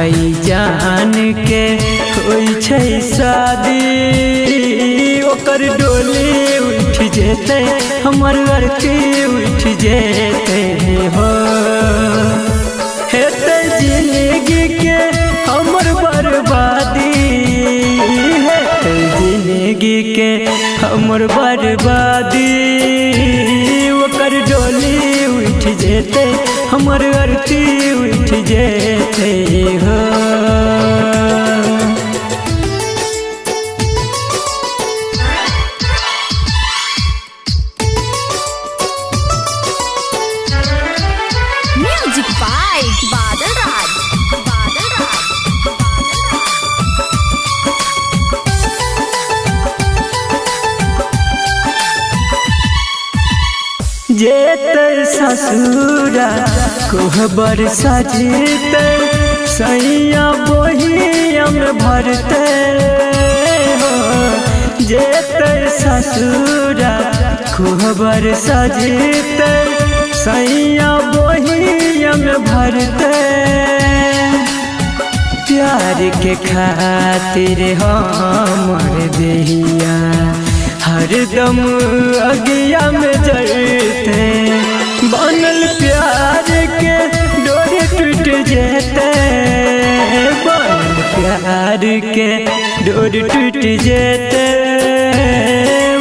भाई जान के होई छै शादी ओकर डोली उठ जेते हमर लड़की उठ जेते हो हेते जिंदगी के हमर बर्बादी हेते जिंदगी के हमर बर्बादी ओकर डोली उठ जेते हमर लड़की उठ जेते हो। म्यूजिक बाय बादल राज। जेते ससुरा कोहबर सजते सैया बोहिया में भरते हो जेते ससुरा कोहबर सजते सैया बोहिया में भरते प्यार के खातिर हमर देहिया हरदम अगिया में जलते बनल प्यार के डोरी टूट जेते बनल प्यार के डोरी टूट जेते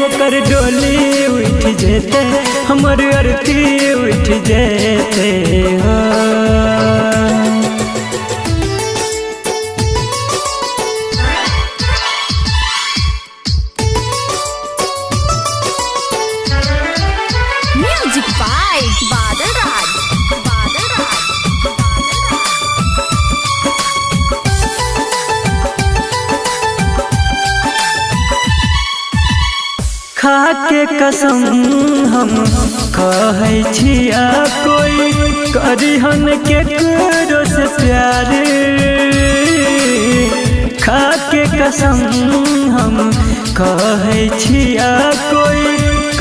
ओकर डोली उठ जेते हमर अर्थी उठ जेते हो। म्यूजिक बाय बादल राज। खा के कसम हम कहै छिया कोई करिहन के करो से प्यार खा के कसम हम कहै छिया कोई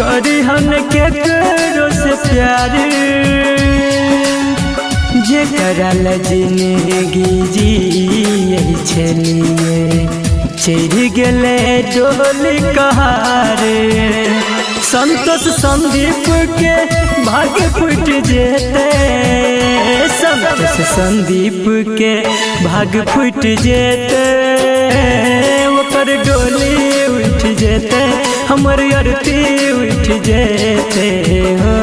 करिहन के करो से प्यार जेकरा जिंदगी जियै छलिए चढ़ गेले डोली कहारे संतोष संदीप के भाग्य फूट जेते संतोष संदीप के भाग्य फूट जेते ओकर डोली उठ जेते हमर अर्थी उठ जेते हो।